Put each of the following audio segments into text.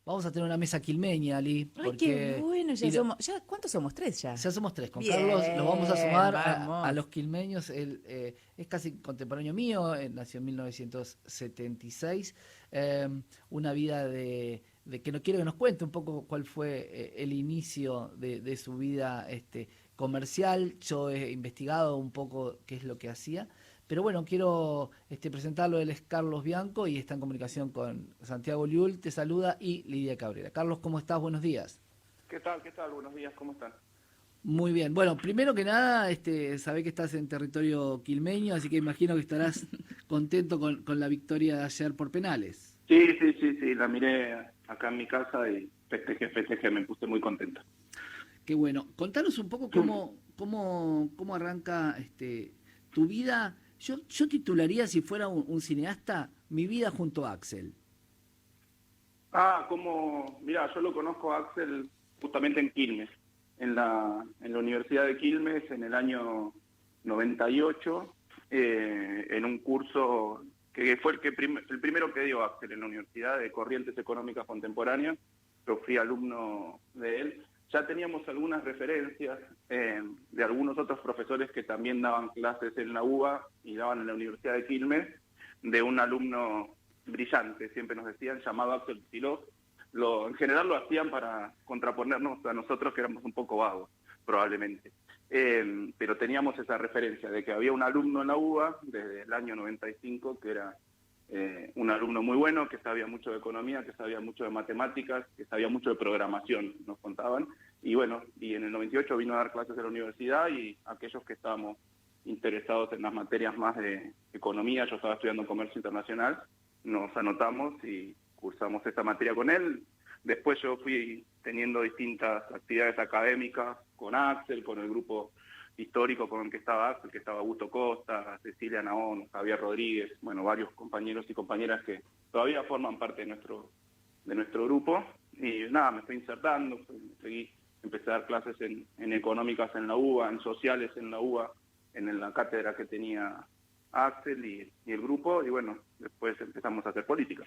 vamos a tener una mesa quilmeña, Ali, Ay, qué porque bueno, y ¿cuántos somos? Tres ya. ya somos tres. Con Carlos los vamos a Bien, sumar a vamos. los quilmeños. Él es casi contemporáneo mío, él nació en 1976. eh, una vida de que no quiero que nos cuente un poco cuál fue el inicio de su vida comercial. Yo he investigado un poco qué es lo que hacía. Pero bueno, quiero presentarlo. Él es Carlos Bianco y está en comunicación con Santiago Liul. Te saluda y Lidia Cabrera. Carlos, ¿cómo estás? Buenos días. ¿Qué tal? ¿Qué tal? Buenos días, ¿cómo están? Muy bien. Bueno, primero que nada, sabé que estás en territorio quilmeño, así que imagino que estarás contento con la victoria de ayer por penales. Sí, la miré acá en mi casa y festejé, me puse muy contento. Qué bueno. Contanos un poco cómo arranca tu vida. Yo titularía, si fuera un cineasta, Mi vida junto a Axel. Mira, yo lo conozco a Axel justamente en Quilmes, en la Universidad de Quilmes en el año 98, en un curso que fue el primero que dio Axel en la Universidad de Corrientes Económicas Contemporáneas. Yo fui alumno de él. Ya teníamos algunas referencias de algunos otros profesores que también daban clases en la UBA y daban en la Universidad de Quilmes, de un alumno brillante, siempre nos decían, llamado Axel Kicillof. En general lo hacían para contraponernos a nosotros, que éramos un poco vagos, probablemente. Pero teníamos esa referencia de que había un alumno en la UBA desde el año 95 que era un alumno muy bueno, que sabía mucho de economía, que sabía mucho de matemáticas, que sabía mucho de programación, nos contaban. Y bueno, y en el 98 vino a dar clases de la universidad, y aquellos que estábamos interesados en las materias más de economía, yo estaba estudiando comercio internacional, nos anotamos y cursamos esta materia con él. Después yo fui teniendo distintas actividades académicas con Axel, con el grupo histórico con el que estaba Axel, que estaba Augusto Costa, Cecilia Naón, Javier Rodríguez, bueno, varios compañeros y compañeras que todavía forman parte de nuestro grupo. Y nada, me estoy insertando, empecé a dar clases en económicas en la UBA, en sociales en la UBA, en la cátedra que tenía Axel y el grupo, y bueno, después empezamos a hacer política.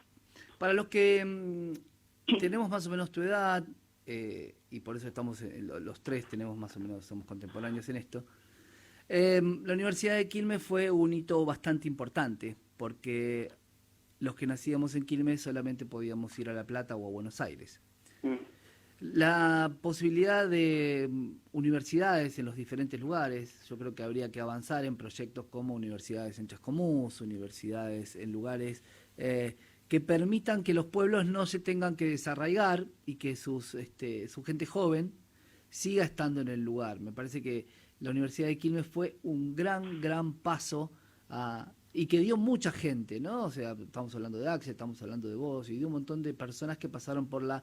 Para los que tenemos más o menos tu edad, y por eso estamos, los tres tenemos más o menos, somos contemporáneos en esto, la Universidad de Quilmes fue un hito bastante importante, porque los que nacíamos en Quilmes solamente podíamos ir a La Plata o a Buenos Aires. Mm. La posibilidad de universidades en los diferentes lugares, yo creo que habría que avanzar en proyectos como universidades en Chascomús, universidades en lugares que permitan que los pueblos no se tengan que desarraigar y que su gente joven siga estando en el lugar. Me parece que la Universidad de Quilmes fue un gran paso y que dio mucha gente, ¿no? O sea, estamos hablando de Axel, estamos hablando de vos y de un montón de personas que pasaron por la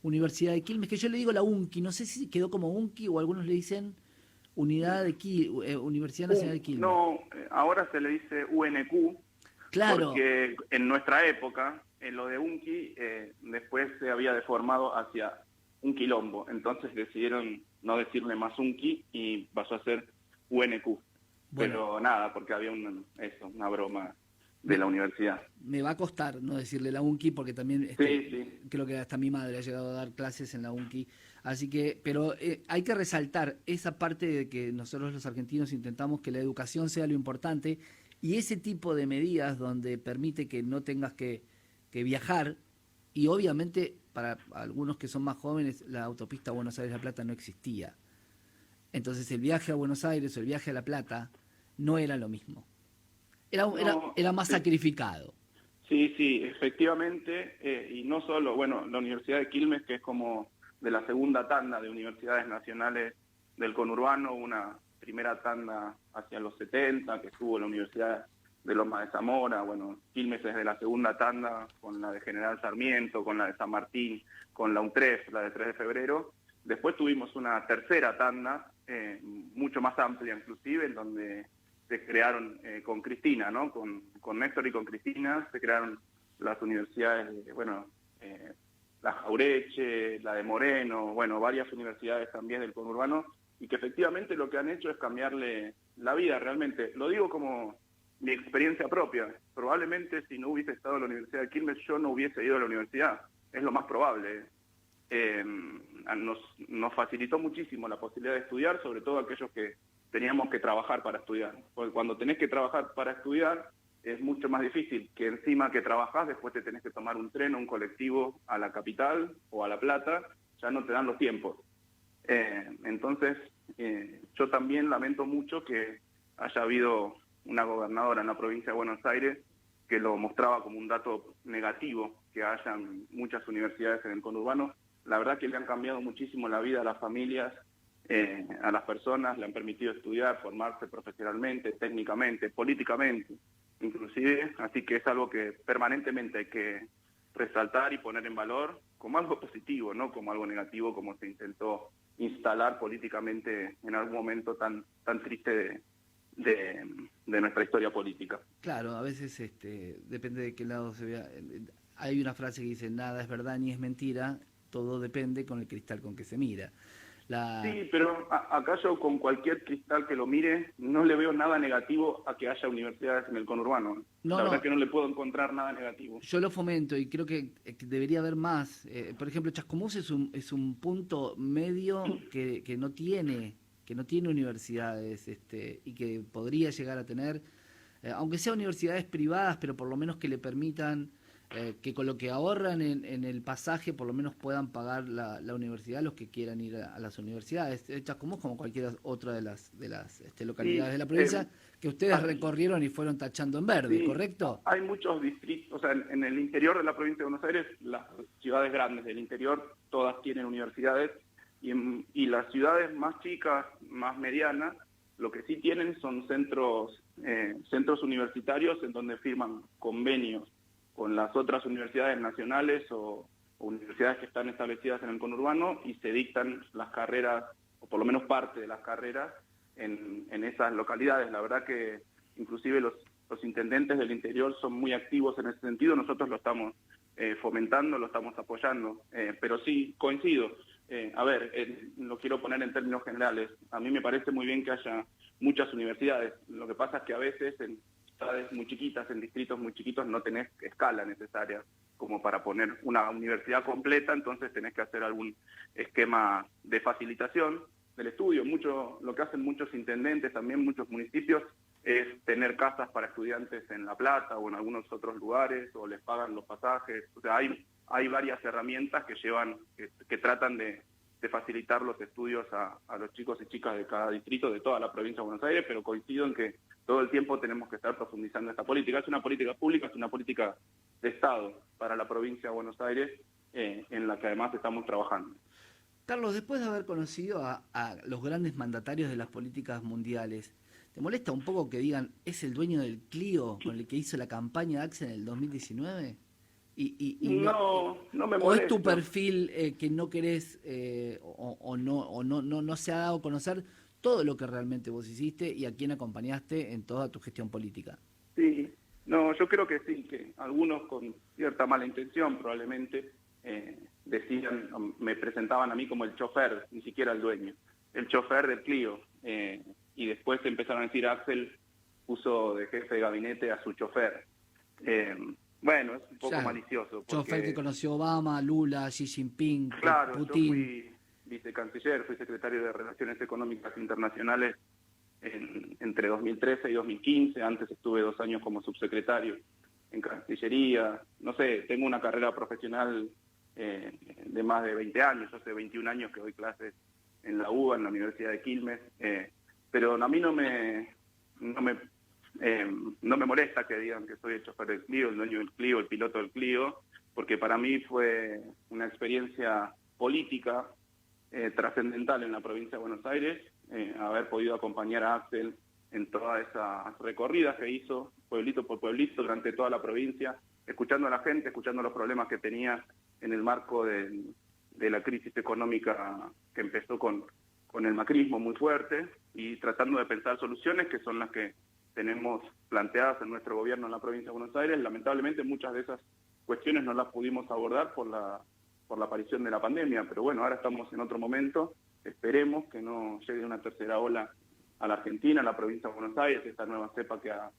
Universidad de Quilmes, que yo le digo la UNQUI, no sé si quedó como UNQUI o algunos le dicen Universidad Nacional de Quilmes. No, ahora se le dice UNQ, Claro, porque en nuestra época, en lo de UNQUI, después se había deformado hacia un quilombo. Entonces decidieron no decirle más UNQUI y pasó a ser UNQ. bueno, Pero nada, porque había una broma de me, la universidad. me va a costar no decirle la UNQUI porque también Sí. creo que hasta mi madre ha llegado a dar clases en la UNQUI. Así que, pero hay que resaltar esa parte de que nosotros los argentinos intentamos que la educación sea lo importante, y ese tipo de medidas donde permite que no tengas que viajar, y obviamente para algunos que son más jóvenes la autopista Buenos Aires-La Plata no existía. Entonces el viaje a Buenos Aires o el viaje a La Plata no era lo mismo. No, Era más sí. sacrificado. Sí, efectivamente, y no solo, bueno, la Universidad de Quilmes, que es como de la segunda tanda de universidades nacionales del conurbano, una primera tanda hacia los 70, que estuvo la Universidad de Loma de Zamora. Bueno, Quilmes es de la segunda tanda, con la de General Sarmiento, con la de San Martín, con la UNTREF, la de 3 de febrero. Después tuvimos una tercera tanda, mucho más amplia inclusive, en donde se crearon con Cristina, ¿no? Con Néstor y con Cristina se crearon las universidades, la Jaureche, la de Moreno, bueno, varias universidades también del conurbano, y que efectivamente lo que han hecho es cambiarle la vida realmente. Lo digo como mi experiencia propia. Probablemente si no hubiese estado en la Universidad de Quilmes, yo no hubiese ido a la universidad. es lo más probable. Nos facilitó muchísimo la posibilidad de estudiar, sobre todo aquellos que teníamos que trabajar para estudiar. Porque cuando tenés que trabajar para estudiar es mucho más difícil, que encima que trabajás después te tenés que tomar un tren o un colectivo a la capital o a La Plata, ya no te dan los tiempos. Entonces, yo también lamento mucho que haya habido una gobernadora en la provincia de Buenos Aires que lo mostraba como un dato negativo, que hayan muchas universidades en el conurbano. La verdad que le han cambiado muchísimo la vida a las familias, a las personas, le han permitido estudiar, formarse profesionalmente, técnicamente, políticamente, inclusive. Así que es algo que permanentemente hay que resaltar y poner en valor como algo positivo, no como algo negativo, como se intentó instalar políticamente en algún momento tan triste de nuestra historia política. Claro, a veces depende de qué lado se vea. Hay una frase que dice, nada es verdad ni es mentira, todo depende con el cristal con que se mira. Sí, pero acá yo con cualquier cristal que lo mire, no le veo nada negativo a que haya universidades en el conurbano. La verdad que no le puedo encontrar nada negativo. Yo lo fomento y creo que debería haber más. Por ejemplo, Chascomús es un punto medio que no tiene universidades y que podría llegar a tener, aunque sea universidades privadas, pero por lo menos que le permitan que con lo que ahorran en el pasaje por lo menos puedan pagar la universidad los que quieran ir a las universidades. Chascomús, como cualquier otra de las localidades de la provincia, que ustedes recorrieron y fueron tachando en verde, ¿correcto? Hay muchos distritos, o sea, en el interior de la provincia de Buenos Aires, las ciudades grandes del interior, todas tienen universidades, y las ciudades más chicas, más medianas, lo que sí tienen son centros universitarios en donde firman convenios con las otras universidades nacionales o universidades que están establecidas en el conurbano y se dictan las carreras, o por lo menos parte de las carreras, en esas localidades. La verdad que inclusive los intendentes del interior son muy activos en ese sentido, nosotros lo estamos fomentando, lo estamos apoyando, pero sí, coincido. Lo quiero poner en términos generales. A mí me parece muy bien que haya muchas universidades. Lo que pasa es que a veces en ciudades muy chiquitas, en distritos muy chiquitos, no tenés escala necesaria como para poner una universidad completa, entonces tenés que hacer algún esquema de facilitación del estudio. Lo que hacen muchos intendentes, también muchos municipios, es tener casas para estudiantes en La Plata o en algunos otros lugares, o les pagan los pasajes. O sea, hay varias herramientas que tratan de facilitar los estudios a los chicos y chicas de cada distrito, de toda la provincia de Buenos Aires, pero coincido en que todo el tiempo tenemos que estar profundizando esta política. Es una política pública, es una política de Estado para la provincia de Buenos Aires, en la que además estamos trabajando. Carlos, después de haber conocido a los grandes mandatarios de las políticas mundiales, ¿te molesta un poco que digan, es el dueño del Clio con el que hizo la campaña Axel en el 2019? No me molesta. ¿O es tu perfil que no querés o no se ha dado a conocer todo lo que realmente vos hiciste y a quién acompañaste en toda tu gestión política? Sí, no, yo creo que sí, que algunos con cierta mala intención probablemente decían, me presentaban a mí como el chofer, ni siquiera el dueño, el chofer del Clio, y después empezaron a decir Axel puso de jefe de gabinete a su chofer. Bueno, es un poco malicioso. Chofer que conoció Obama, Lula, Xi Jinping, claro, Putin. Yo fui vicecanciller, fui secretario de Relaciones Económicas Internacionales entre 2013 y 2015. Antes estuve 2 años como subsecretario en Cancillería. No sé, tengo una carrera profesional de más de 20 años. Yo hace 21 años que doy clases en la UBA, en la Universidad de Quilmes. Pero a mí no me molesta que digan que soy el chofer del Clio, el dueño del Clio, el piloto del Clio, porque para mí fue una experiencia política trascendental en la provincia de Buenos Aires, haber podido acompañar a Axel en todas esas recorridas que hizo, pueblito por pueblito, durante toda la provincia, escuchando a la gente, escuchando los problemas que tenía en el marco de la crisis económica que empezó con el macrismo muy fuerte, y tratando de pensar soluciones que son las que tenemos planteadas en nuestro gobierno en la provincia de Buenos Aires. Lamentablemente muchas de esas cuestiones no las pudimos abordar por la aparición de la pandemia, pero bueno, ahora estamos en otro momento. Esperemos que no llegue una tercera ola a la Argentina, a la provincia de Buenos Aires, esta nueva cepa que ha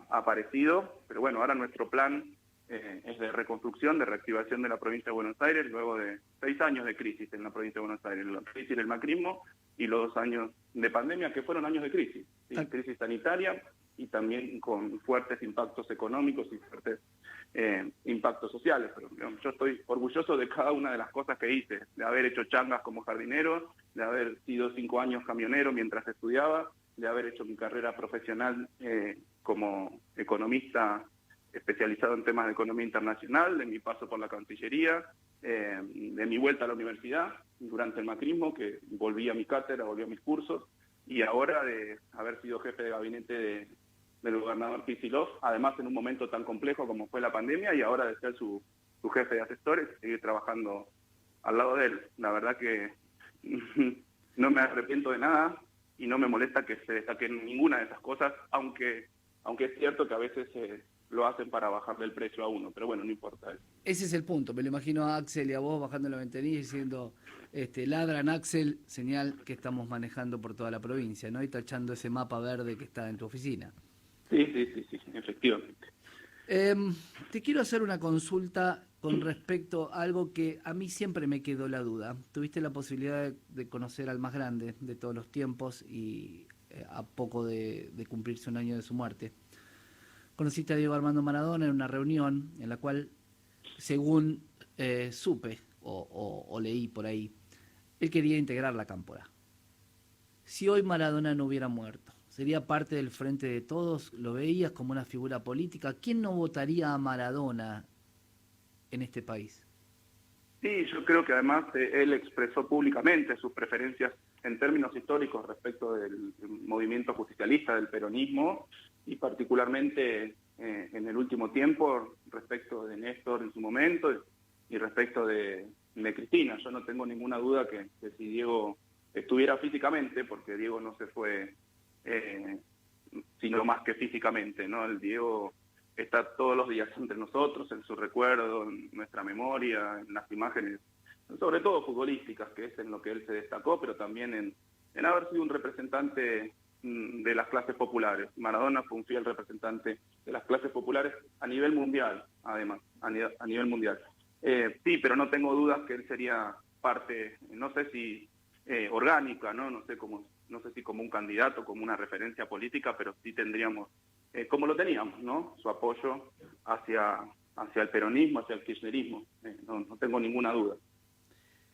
aparecido. Pero bueno, ahora nuestro plan es de reconstrucción, de reactivación de la provincia de Buenos Aires, luego de 6 años de crisis en la provincia de Buenos Aires, la crisis del macrismo y los 2 años de pandemia, que fueron años de crisis, ¿sí? Crisis sanitaria y también con fuertes impactos económicos y fuertes impactos sociales. Pero digamos, yo estoy orgulloso de cada una de las cosas que hice, de haber hecho changas como jardinero, de haber sido 5 años camionero mientras estudiaba, de haber hecho mi carrera profesional como economista especializado en temas de economía internacional, de mi paso por la Cancillería, de mi vuelta a la universidad durante el macrismo, que volví a mi cátedra, volví a mis cursos, y ahora de haber sido jefe de gabinete del gobernador Kicillof, además en un momento tan complejo como fue la pandemia, y ahora de ser su jefe de asesores, seguir trabajando al lado de él. La verdad que no me arrepiento de nada y no me molesta que se destaquen ninguna de esas cosas, aunque es cierto que a veces lo hacen para bajarle el precio a uno, pero bueno, no importa eso. Ese es el punto. Me lo imagino a Axel y a vos bajando la ventanilla y diciendo, ladran Axel, señal que estamos manejando por toda la provincia, ¿no? Y tachando ese mapa verde que está en tu oficina. Sí, efectivamente. Te quiero hacer una consulta con respecto a algo que a mí siempre me quedó la duda. Tuviste la posibilidad de conocer al más grande de todos los tiempos y a poco de cumplirse un año de su muerte. Conociste a Diego Armando Maradona en una reunión en la cual, según supe o leí por ahí, él quería integrar la Cámpora. Si hoy Maradona no hubiera muerto, ¿sería parte del Frente de Todos? ¿Lo veías como una figura política? ¿Quién no votaría a Maradona en este país? Sí, yo creo que además él expresó públicamente sus preferencias en términos históricos respecto del movimiento justicialista, del peronismo, y particularmente en el último tiempo respecto de Néstor en su momento y respecto de Cristina. Yo no tengo ninguna duda que si Diego estuviera físicamente, porque Diego no se fue sino más que físicamente, ¿no? El Diego está todos los días entre nosotros, en su recuerdo, en nuestra memoria, en las imágenes, sobre todo futbolísticas, que es en lo que él se destacó, pero también en haber sido un representante de las clases populares. Maradona fue un fiel representante de las clases populares a nivel mundial, además, a nivel mundial. Sí, pero no tengo dudas que él sería parte, no sé si orgánica, ¿no? No sé si como un candidato, como una referencia política, pero sí tendríamos, como lo teníamos, ¿no? Su apoyo hacia el peronismo, hacia el kirchnerismo. No tengo ninguna duda.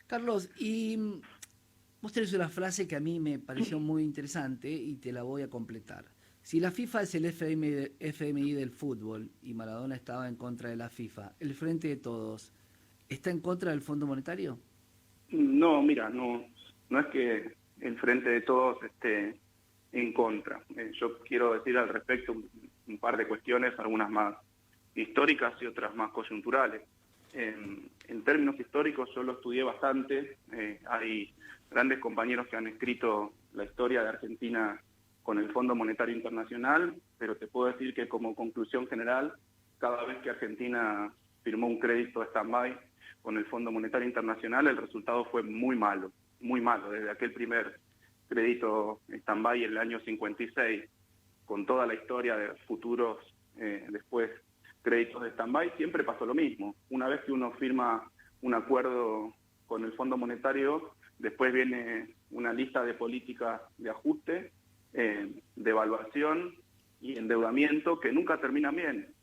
Carlos, y vos tenés una frase que a mí me pareció muy interesante y te la voy a completar. Si la FIFA es el FMI del fútbol y Maradona estaba en contra de la FIFA, ¿el Frente de Todos está en contra del Fondo Monetario? No, mira, no es que el Frente de Todos esté en contra. Yo quiero decir al respecto un par de cuestiones, algunas más históricas y otras más coyunturales. En términos históricos yo lo estudié bastante, hay grandes compañeros que han escrito la historia de Argentina con el Fondo Monetario Internacional, pero te puedo decir que como conclusión general, cada vez que Argentina firmó un crédito stand-by con el Fondo Monetario Internacional, el resultado fue muy malo, desde aquel primer crédito stand-by en el año 56, con toda la historia de futuros después créditos de stand-by, siempre pasó lo mismo. Una vez que uno firma un acuerdo con el Fondo Monetario, después viene una lista de políticas de ajuste, de evaluación y endeudamiento que nunca terminan bien.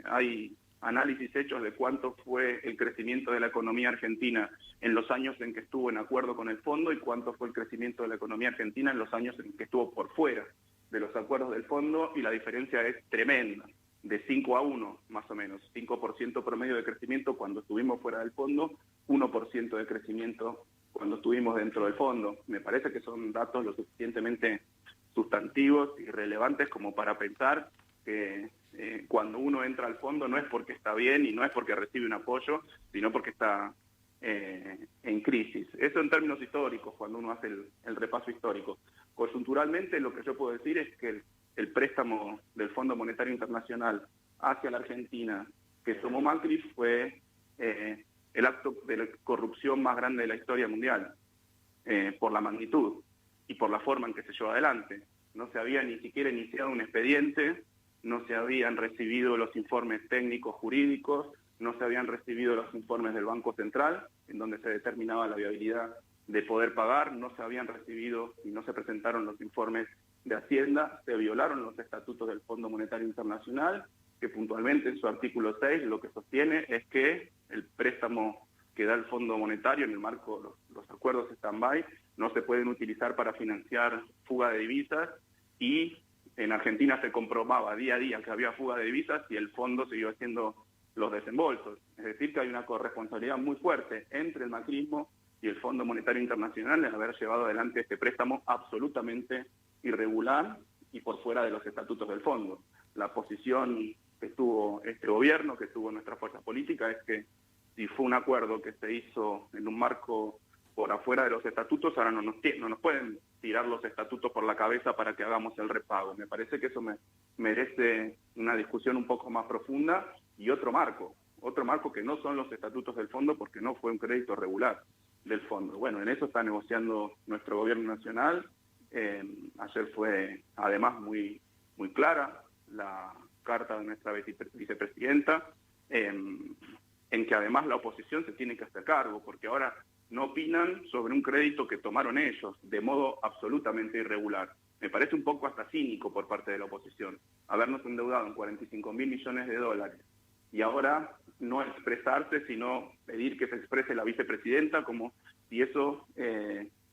Hay análisis hechos de cuánto fue el crecimiento de la economía argentina en los años en que estuvo en acuerdo con el fondo y cuánto fue el crecimiento de la economía argentina en los años en que estuvo por fuera de los acuerdos del fondo, y la diferencia es tremenda, de 5-1 más o menos, 5% promedio de crecimiento cuando estuvimos fuera del fondo, 1% de crecimiento cuando estuvimos dentro del fondo. Me parece que son datos lo suficientemente sustantivos y relevantes como para pensar que cuando uno entra al fondo no es porque está bien y no es porque recibe un apoyo, sino porque está en crisis. Eso en términos históricos, cuando uno hace el repaso histórico. Coyunturalmente, lo que yo puedo decir es que el préstamo del Fondo Monetario Internacional hacia la Argentina que tomó Macri fue el acto de corrupción más grande de la historia mundial, por la magnitud y por la forma en que se llevó adelante. No se había ni siquiera iniciado un expediente no se habían recibido los informes técnicos jurídicos, no se habían recibido los informes del Banco Central, en donde se determinaba la viabilidad de poder pagar, no se habían recibido y no se presentaron los informes de Hacienda, se violaron los estatutos del Fondo Monetario Internacional, que puntualmente en su artículo 6 lo que sostiene es que el préstamo que da el Fondo Monetario en el marco de los acuerdos stand-by no se pueden utilizar para financiar fuga de divisas, y en Argentina se comprobaba día a día que había fuga de divisas y el fondo siguió haciendo los desembolsos. Es decir, que hay una corresponsabilidad muy fuerte entre el macrismo y el Fondo Monetario Internacional en haber llevado adelante este préstamo absolutamente irregular y por fuera de los estatutos del fondo. La posición que tuvo este gobierno, que tuvo nuestra fuerza política, es que si fue un acuerdo que se hizo en un marco por afuera de los estatutos, ahora no nos pueden tirar los estatutos por la cabeza para que hagamos el repago. Me parece que eso merece una discusión un poco más profunda y otro marco que no son los estatutos del fondo, porque no fue un crédito regular del fondo. Bueno, en eso está negociando nuestro gobierno nacional. Ayer fue además muy clara la carta de nuestra vicepresidenta, en que además la oposición se tiene que hacer cargo, porque ahora no opinan sobre un crédito que tomaron ellos de modo absolutamente irregular. Me parece un poco hasta cínico por parte de la oposición habernos endeudado en 45.000 millones de dólares y ahora no expresarse, sino pedir que se exprese la vicepresidenta como si eso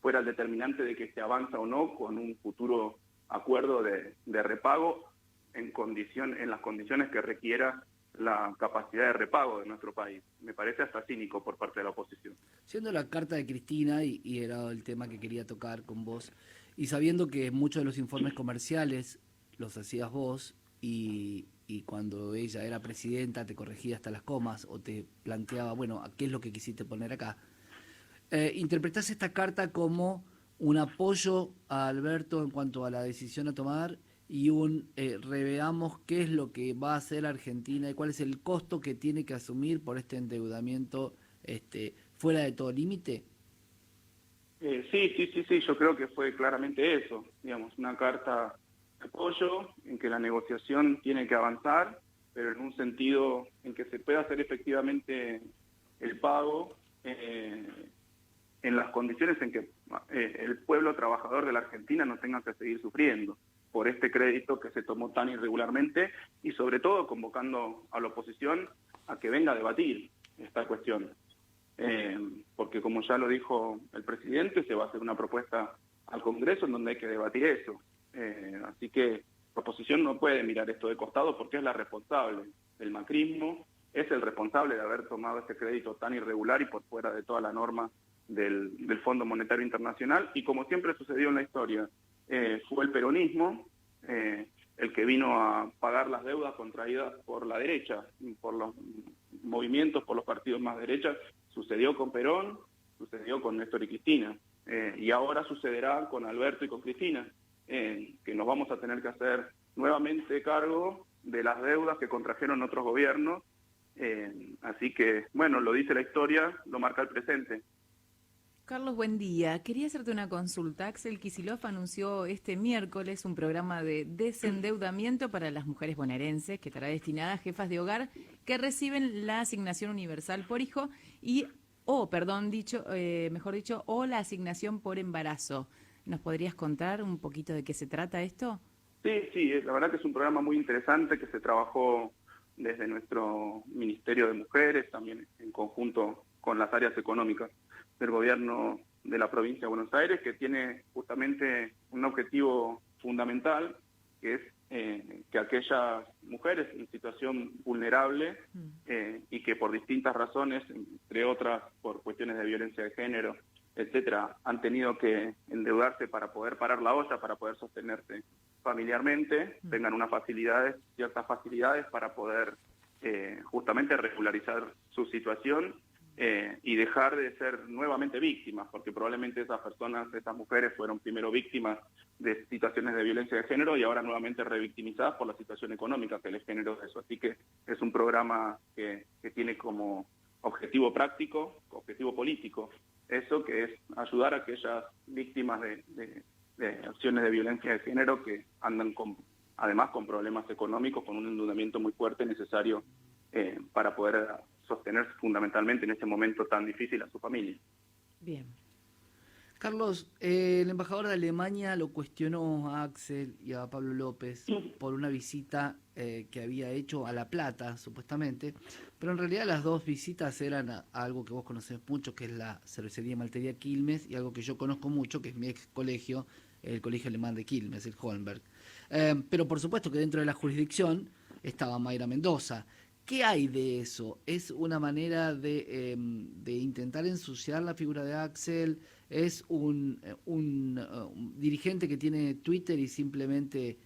fuera el determinante de que se avanza o no con un futuro acuerdo de repago en las condiciones que requiera la capacidad de repago de nuestro país. Me parece hasta cínico por parte de la oposición. Siendo la carta de Cristina, y era el tema que quería tocar con vos, y sabiendo que muchos de los informes comerciales los hacías vos, y cuando ella era presidenta te corregía hasta las comas o te planteaba, bueno, ¿qué es lo que quisiste poner acá? ¿Interpretás esta carta como un apoyo a Alberto en cuanto a la decisión a tomar y reveamos qué es lo que va a hacer Argentina y cuál es el costo que tiene que asumir por este endeudamiento fuera de todo límite? Sí, yo creo que fue claramente eso, digamos, una carta de apoyo en que la negociación tiene que avanzar, pero en un sentido en que se pueda hacer efectivamente el pago en las condiciones en que el pueblo trabajador de la Argentina no tenga que seguir sufriendo por este crédito que se tomó tan irregularmente, y sobre todo convocando a la oposición a que venga a debatir esta cuestión. Porque como ya lo dijo el presidente, se va a hacer una propuesta al Congreso en donde hay que debatir eso. Así que la oposición no puede mirar esto de costado, porque es la responsable del macrismo, es el responsable de haber tomado este crédito tan irregular y por fuera de toda la norma del Fondo Monetario Internacional, y como siempre sucedió en la historia, fue el peronismo el que vino a pagar las deudas contraídas por la derecha, por los movimientos, por los partidos más derechas. Sucedió con Perón, sucedió con Néstor y Cristina, y ahora sucederá con Alberto y con Cristina, que nos vamos a tener que hacer nuevamente cargo de las deudas que contrajeron otros gobiernos. Así que, bueno, lo dice la historia, lo marca el presente. Carlos, buen día. Quería hacerte una consulta. Axel Kicillof anunció este miércoles un programa de desendeudamiento para las mujeres bonaerenses que estará destinada a jefas de hogar que reciben la asignación universal por hijo o la asignación por embarazo. ¿Nos podrías contar un poquito de qué se trata esto? Sí, la verdad que es un programa muy interesante que se trabajó desde nuestro Ministerio de Mujeres, también en conjunto con las áreas económicas del gobierno de la provincia de Buenos Aires, que tiene justamente un objetivo fundamental, que es que aquellas mujeres en situación vulnerable y que por distintas razones, entre otras por cuestiones de violencia de género, etcétera, han tenido que endeudarse para poder parar la olla, para poder sostenerse familiarmente, tengan ciertas facilidades para poder justamente regularizar su situación y dejar de ser nuevamente víctimas, porque probablemente esas mujeres fueron primero víctimas de situaciones de violencia de género y ahora nuevamente revictimizadas por la situación económica que les generó eso. Así que es un programa que tiene como objetivo práctico, objetivo político, eso, que es ayudar a aquellas víctimas de acciones de violencia de género que andan además con problemas económicos, con un endeudamiento muy fuerte necesario para poder sostenerse fundamentalmente en ese momento tan difícil a su familia. Bien. Carlos, el embajador de Alemania lo cuestionó a Axel y a Pablo López por una visita que había hecho a La Plata, supuestamente, pero en realidad las dos visitas eran a algo que vos conocés mucho, que es la cervecería y maltería Quilmes, y algo que yo conozco mucho, que es mi ex colegio, el colegio alemán de Quilmes, el Holmberg. Pero por supuesto que dentro de la jurisdicción estaba Mayra Mendoza. ¿Qué hay de eso? ¿Es una manera de intentar ensuciar la figura de Axel? ¿Es un dirigente que tiene Twitter y simplemente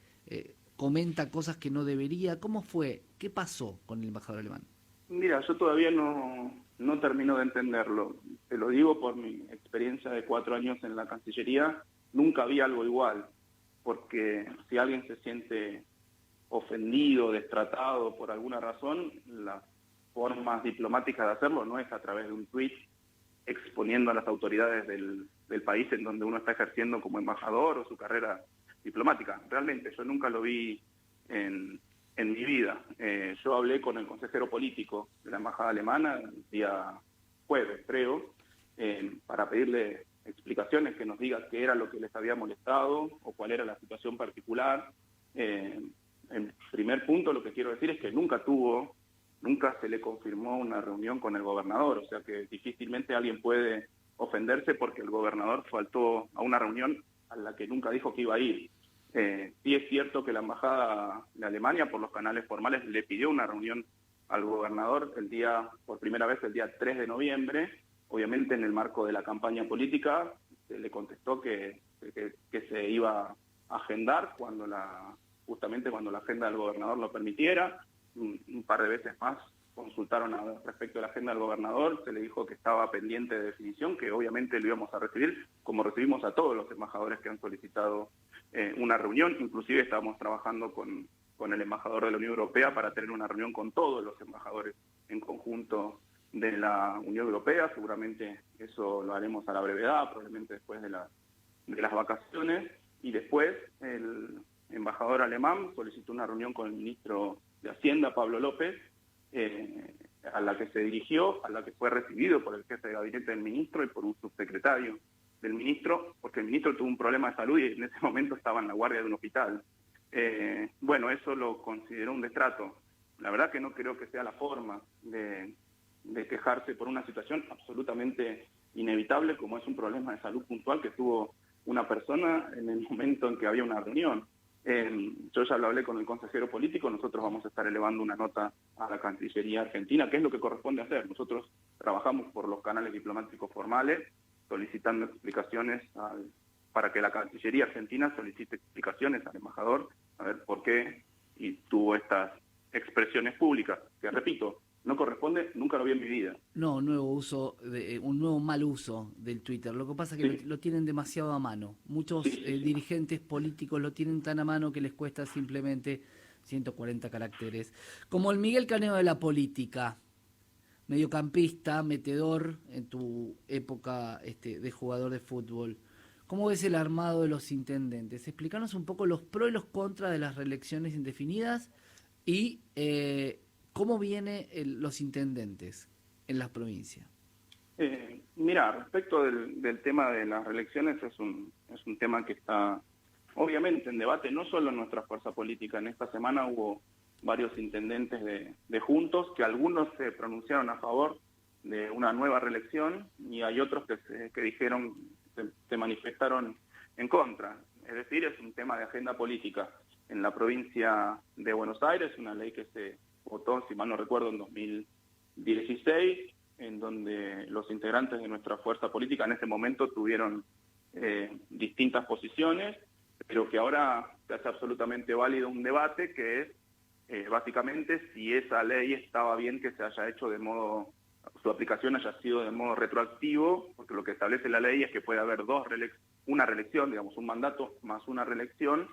comenta cosas que no debería? ¿Cómo fue? ¿Qué pasó con el embajador alemán? Mira, yo todavía no termino de entenderlo. Te lo digo por mi experiencia de 4 años en la Cancillería. Nunca vi algo igual, porque si alguien se siente ofendido, destratado por alguna razón, las formas diplomáticas de hacerlo no es a través de un tuit exponiendo a las autoridades del país en donde uno está ejerciendo como embajador o su carrera diplomática. Realmente, yo nunca lo vi en mi vida. Yo hablé con el consejero político de la embajada alemana el día jueves, creo, para pedirle explicaciones, que nos diga qué era lo que les había molestado o cuál era la situación particular. En primer punto, lo que quiero decir es que nunca se le confirmó una reunión con el gobernador, o sea que difícilmente alguien puede ofenderse porque el gobernador faltó a una reunión a la que nunca dijo que iba a ir. Sí es cierto que la embajada de Alemania, por los canales formales, le pidió una reunión al gobernador por primera vez el día 3 de noviembre, obviamente en el marco de la campaña política. Se le contestó que se iba a agendar justamente cuando la agenda del gobernador lo permitiera. Un par de veces más consultaron respecto a la agenda del gobernador, se le dijo que estaba pendiente de definición, que obviamente lo íbamos a recibir, como recibimos a todos los embajadores que han solicitado una reunión. Inclusive estábamos trabajando con el embajador de la Unión Europea para tener una reunión con todos los embajadores en conjunto de la Unión Europea. Seguramente eso lo haremos a la brevedad, probablemente después de las vacaciones. Y después el embajador alemán solicitó una reunión con el ministro de Hacienda, Pablo López, a la que se dirigió, a la que fue recibido por el jefe de gabinete del ministro y por un subsecretario del ministro, porque el ministro tuvo un problema de salud y en ese momento estaba en la guardia de un hospital. Bueno, eso lo consideró un destrato. La verdad que no creo que sea la forma de quejarse por una situación absolutamente inevitable, como es un problema de salud puntual que tuvo una persona en el momento en que había una reunión. Yo ya lo hablé con el consejero político. Nosotros vamos a estar elevando una nota a la Cancillería Argentina, que es lo que corresponde hacer. Nosotros trabajamos por los canales diplomáticos formales, solicitando explicaciones para que la Cancillería Argentina solicite explicaciones al embajador, a ver por qué y tuvo estas expresiones públicas, que repito, no corresponde, nunca lo vi en mi vida. No, un nuevo mal uso del Twitter. Lo que pasa es que lo tienen demasiado a mano. Muchos dirigentes políticos lo tienen tan a mano que les cuesta simplemente 140 caracteres. Como el Miguel Caneo de la política, mediocampista, metedor en tu época de jugador de fútbol. ¿Cómo ves el armado de los intendentes? Explícanos un poco los pros y los contras de las reelecciones indefinidas y cómo vienen los intendentes en las provincias. Mira, respecto del tema de las reelecciones, es un tema que está obviamente en debate, no solo en nuestra fuerza política. En esta semana hubo varios intendentes de Juntos, que algunos se pronunciaron a favor de una nueva reelección y hay otros que dijeron, se manifestaron en contra. Es decir, es un tema de agenda política. En la provincia de Buenos Aires, una ley que se votó, si mal no recuerdo, en 2016, en donde los integrantes de nuestra fuerza política en ese momento tuvieron distintas posiciones, pero que ahora se hace absolutamente válido un debate que es básicamente si esa ley estaba bien que se haya hecho su aplicación haya sido de modo retroactivo, porque lo que establece la ley es que puede haber una reelección, digamos, un mandato más una reelección,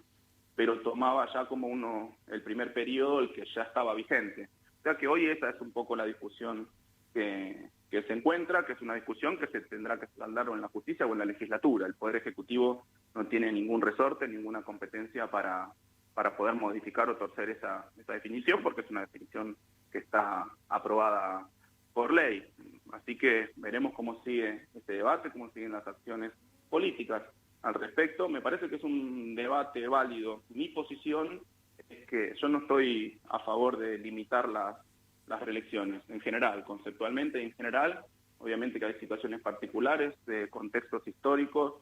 pero tomaba ya como el primer periodo el que ya estaba vigente. O sea que hoy esa es un poco la discusión que se encuentra, que es una discusión que se tendrá que saldar en la justicia o en la legislatura. El Poder Ejecutivo no tiene ningún resorte, ninguna competencia para para poder modificar o torcer esa definición, porque es una definición que está aprobada por ley. Así que veremos cómo sigue este debate, cómo siguen las acciones políticas al respecto. Me parece que es un debate válido. Mi posición es que yo no estoy a favor de limitar las reelecciones en general, conceptualmente en general. Obviamente que hay situaciones particulares, de contextos históricos.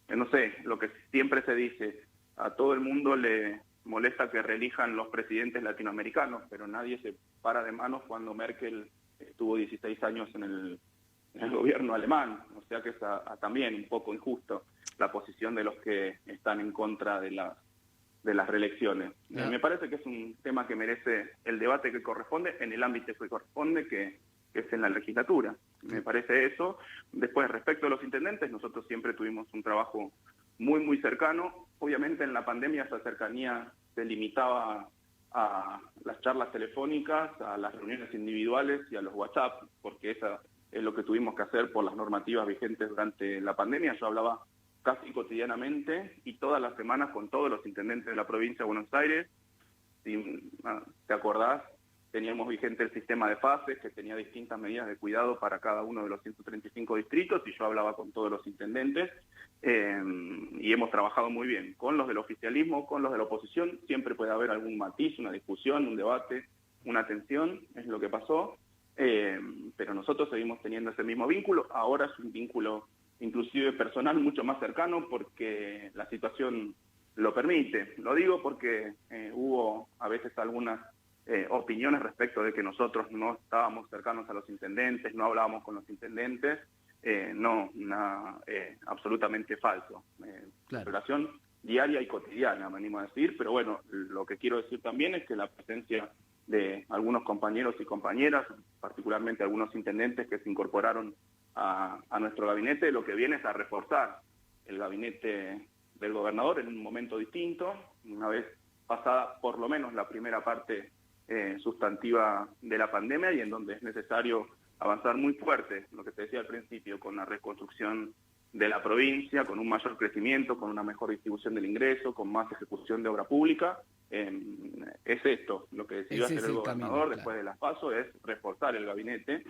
No sé, lo que siempre se dice, a todo el mundo le molesta que reelijan los presidentes latinoamericanos, pero nadie se para de manos cuando Merkel estuvo 16 años en el gobierno alemán. O sea que es también un poco injusto la posición de los que están en contra de las reelecciones. No. Me parece que es un tema que merece el debate que corresponde en el ámbito que corresponde, que es en la legislatura. Me parece eso. Después, respecto a los intendentes, nosotros siempre tuvimos un trabajo muy, muy cercano. Obviamente en la pandemia esa cercanía se limitaba a las charlas telefónicas, a las reuniones individuales y a los WhatsApp, porque esa es lo que tuvimos que hacer por las normativas vigentes durante la pandemia. Yo hablaba casi cotidianamente y todas las semanas con todos los intendentes de la provincia de Buenos Aires. Si te acordás, teníamos vigente el sistema de fases, que tenía distintas medidas de cuidado para cada uno de los 135 distritos, y yo hablaba con todos los intendentes, y hemos trabajado muy bien, con los del oficialismo, con los de la oposición. Siempre puede haber algún matiz, una discusión, un debate, una tensión, es lo que pasó, pero nosotros seguimos teniendo ese mismo vínculo. Ahora es un vínculo inclusive personal mucho más cercano, porque la situación lo permite. Lo digo porque hubo a veces algunas opiniones respecto de que nosotros no estábamos cercanos a los intendentes, no hablábamos con los intendentes. Absolutamente falso. Claro. Relación diaria y cotidiana, me animo a decir, pero bueno, lo que quiero decir también es que la presencia de algunos compañeros y compañeras, particularmente algunos intendentes que se incorporaron a nuestro gabinete, lo que viene es a reforzar el gabinete del gobernador en un momento distinto, una vez pasada por lo menos la primera parte sustantiva de la pandemia, y en donde es necesario avanzar muy fuerte, lo que te decía al principio, con la reconstrucción de la provincia, con un mayor crecimiento, con una mejor distribución del ingreso, con más ejecución de obra pública. Es esto lo que decidió hacer el gobernador camino, después de las PASO, es reforzar el gabinete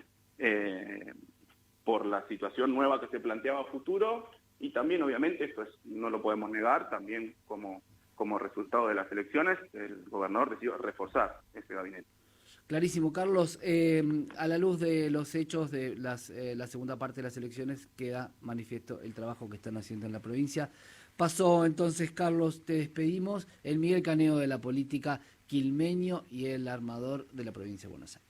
por la situación nueva que se planteaba a futuro, y también obviamente, esto no lo podemos negar, también como resultado de las elecciones, el gobernador decidió reforzar ese gabinete. Clarísimo, Carlos. A la luz de los hechos de la segunda parte de las elecciones, queda manifiesto el trabajo que están haciendo en la provincia. Pasó entonces, Carlos, te despedimos, el Miguel Caneo de la política quilmeño y el armador de la provincia de Buenos Aires.